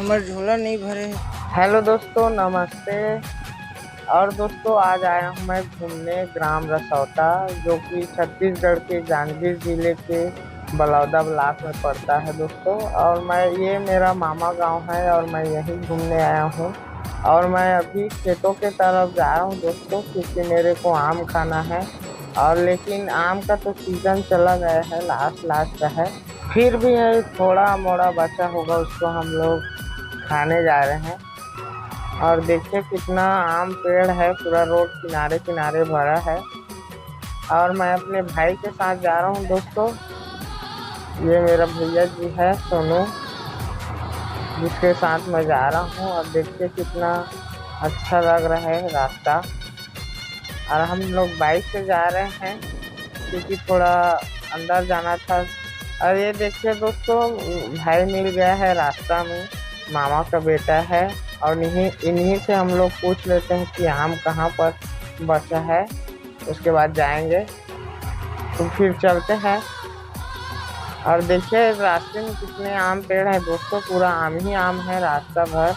हमार झोला नहीं भरे हैं। हेलो दोस्तों, नमस्ते। और दोस्तों, आज आया हूँ मैं घूमने ग्राम रसौटा, जो कि छत्तीसगढ़ के जांजगीर जिले के बलौदा ब्लॉक में पड़ता है दोस्तों। और ये मेरा मामा गांव है और मैं यहीं घूमने आया हूँ। और मैं अभी खेतों के तरफ जा रहा हूँ दोस्तों, क्योंकि मेरे को आम खाना है। और लेकिन आम का तो सीजन चला गया है, लास्ट लास्ट का है। फिर भी है थोड़ा मोड़ा बचा होगा, उसको हम लोग खाने जा रहे हैं। और देखिए कितना आम पेड़ है, पूरा रोड किनारे किनारे भरा है। और मैं अपने भाई के साथ जा रहा हूँ दोस्तों। ये मेरा भैया जी है सोनू, जिसके साथ मैं जा रहा हूँ। और देखिए कितना अच्छा लग रहा है रास्ता। और हम लोग बाइक से जा रहे हैं, क्योंकि थोड़ा अंदर जाना था। और ये देखिए दोस्तों, भाई मिल गया है रास्ता में, मामा का बेटा है। और इन्हीं इन्हीं से हम लोग पूछ लेते हैं कि आम कहाँ पर बचा है। उसके बाद जाएंगे, तो फिर चलते हैं। और देखिए रास्ते में कितने आम पेड़ है दोस्तों, पूरा आम ही आम है रास्ता भर।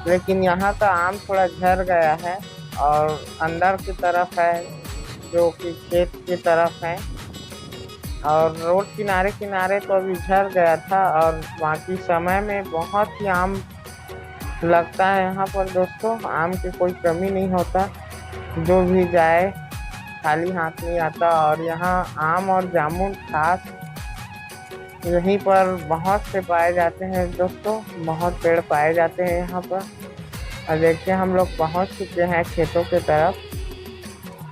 लेकिन यहाँ का आम थोड़ा झड़ गया है, और अंदर की तरफ है, जो कि खेत की तरफ है। और रोड किनारे किनारे तो अभी झड़ गया था, और बाकी समय में बहुत ही आम लगता है यहाँ पर दोस्तों। आम की कोई कमी नहीं होता, जो भी जाए खाली हाथ नहीं आता। और यहाँ आम और जामुन खास यहीं पर बहुत से पाए जाते हैं दोस्तों, बहुत पेड़ पाए जाते हैं यहाँ पर। और देखिए हम लोग पहुँच चुके हैं खेतों के तरफ।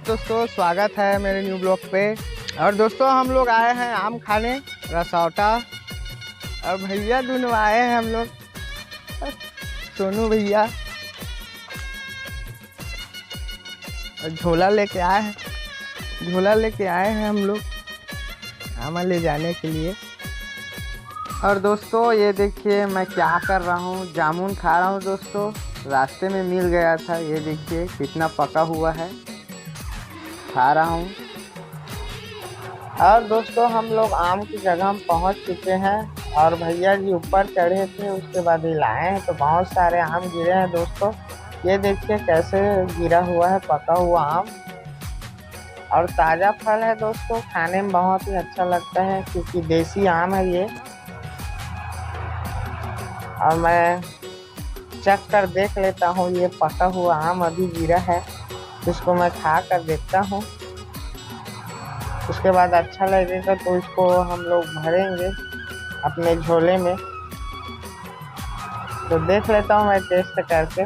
दोस्तों, स्वागत है मेरे न्यू ब्लॉग पे। और दोस्तों, हम लोग आए हैं आम खाने रसौटा। और भैया दोनों आए हैं हम लोग, सोनू भैया। और झोला लेके आए हैं हम लोग आम ले जाने के लिए। और दोस्तों, ये देखिए मैं क्या कर रहा हूँ, जामुन खा रहा हूँ दोस्तों। रास्ते में मिल गया था, ये देखिए कितना पका हुआ है, खा रहा हूँ। और दोस्तों, हम लोग आम की जगह पहुँच चुके हैं। और भैया जी ऊपर चढ़े थे, उसके बाद हिलाए हैं तो बहुत सारे आम गिरे हैं दोस्तों। ये देखिए कैसे गिरा हुआ है पका हुआ आम। और ताज़ा फल है दोस्तों, खाने में बहुत ही अच्छा लगता है, क्योंकि देसी आम है ये। और मैं चख कर देख लेता हूँ, ये पका हुआ आम अभी गिरा है, इसको मैं खा कर देखता हूँ। उसके बाद अच्छा लगेगा तो इसको हम लोग भरेंगे अपने झोले में। तो देख लेता हूँ मैं टेस्ट करके।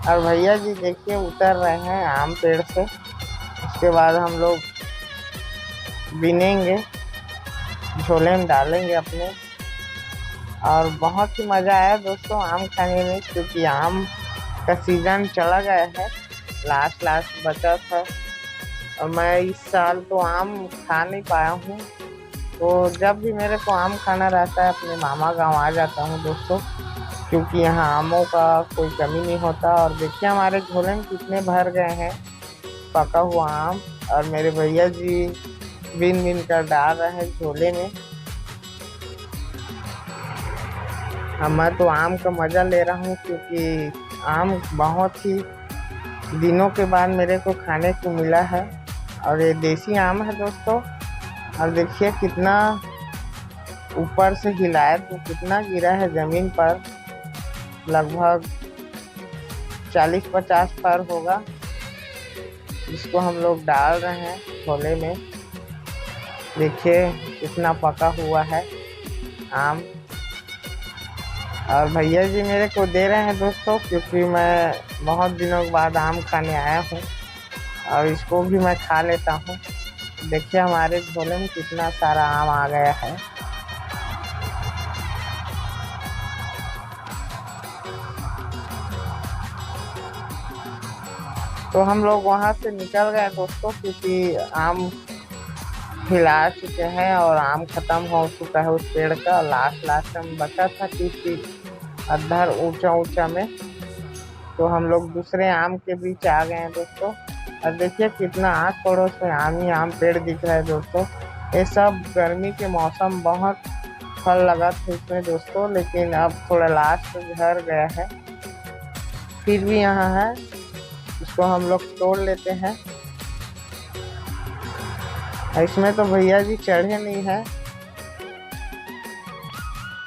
और भैया जी देखिए उतर रहे हैं आम पेड़ से। उसके बाद हम लोग बीनेंगे, झोले में डालेंगे अपने। और बहुत ही मज़ा आया दोस्तों आम खाने में, क्योंकि आम का सीज़न चला गया है, लास्ट लास्ट बचा था। और मैं इस साल तो आम खा नहीं पाया हूँ। तो जब भी मेरे को आम खाना रहता है, अपने मामा गांव आ जाता हूँ दोस्तों, क्योंकि यहाँ आमों का कोई कमी नहीं होता। और देखिए हमारे झोले में कितने भर गए हैं पका हुआ आम। और मेरे भैया जी बीन बीन कर डाल रहे हैं झोले में। मैं तो आम का मज़ा ले रहा हूँ, क्योंकि आम बहुत ही दिनों के बाद मेरे को खाने को मिला है। और ये देसी आम है दोस्तों। और देखिए कितना ऊपर से हिलाया तो कितना गिरा है ज़मीन पर, लगभग 40-50 पर होगा, जिसको हम लोग डाल रहे हैं झोले में। देखिए कितना पका हुआ है आम। और भैया जी मेरे को दे रहे हैं दोस्तों, क्योंकि मैं बहुत दिनों के बाद आम खाने आया हूँ, और इसको भी मैं खा लेता हूँ। देखिए हमारे झोले में कितना सारा आम आ गया है। तो हम लोग वहाँ से निकल गए दोस्तों, क्योंकि आम हिला चुके हैं और आम खत्म हो चुका है उस पेड़ का। लास्ट लास्ट में बचा था, क्योंकि अधर ऊंचा ऊंचा में। तो हम लोग दूसरे आम के बीच आ गए हैं दोस्तों। और देखिए कितना आस पड़ोस में आम ही आम पेड़ दिख रहा है दोस्तों। ये सब गर्मी के मौसम बहुत फल लगा था इसमें दोस्तों, लेकिन अब थोड़ा लास्ट झड़ गया है। फिर भी यहाँ है, इसको हम लोग तोड़ लेते हैं। इसमें तो भैया जी चढ़े नहीं है,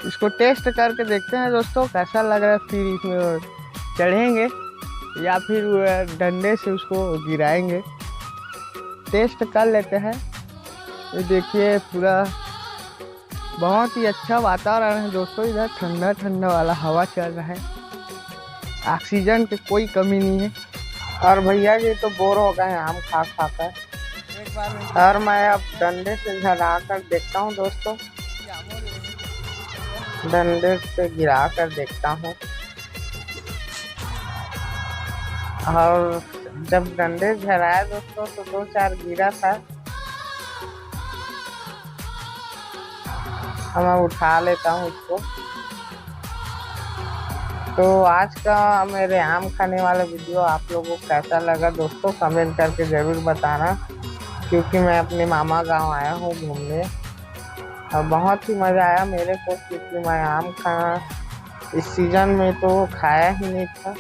इसको टेस्ट करके देखते हैं दोस्तों कैसा लग रहा है, फिर इसमें चढ़ेंगे या फिर डंडे से उसको गिराएंगे। टेस्ट कर लेते हैं। ये देखिए पूरा बहुत ही अच्छा वातावरण है दोस्तों, इधर ठंडा ठंडा वाला हवा चल रहा है, ऑक्सीजन की कोई कमी नहीं है। और भैया जी तो बोर हो गए हैं आम खा खा कर। और मैं अब डंडे से झरा कर देखता हूँ दोस्तों, डंडे से गिरा कर देखता हूँ। और जब डंडे झराया दोस्तों तो 2-4 गिरा था। अब मैं उठा लेता हूँ इसको। तो आज का मेरे आम खाने वाला वीडियो आप लोगों को कैसा लगा दोस्तों, कमेंट करके ज़रूर बताना। क्योंकि मैं अपने मामा गांव आया हूँ घूमने और बहुत ही मज़ा आया मेरे को, क्योंकि मैं आम खाना इस सीज़न में तो खाया ही नहीं था।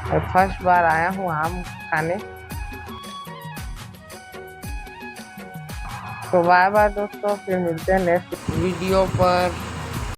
मैं फर्स्ट बार आया हूँ आम खाने। तो बाय बाय दोस्तों, फिर मिलते हैं नेक्स्ट वीडियो पर।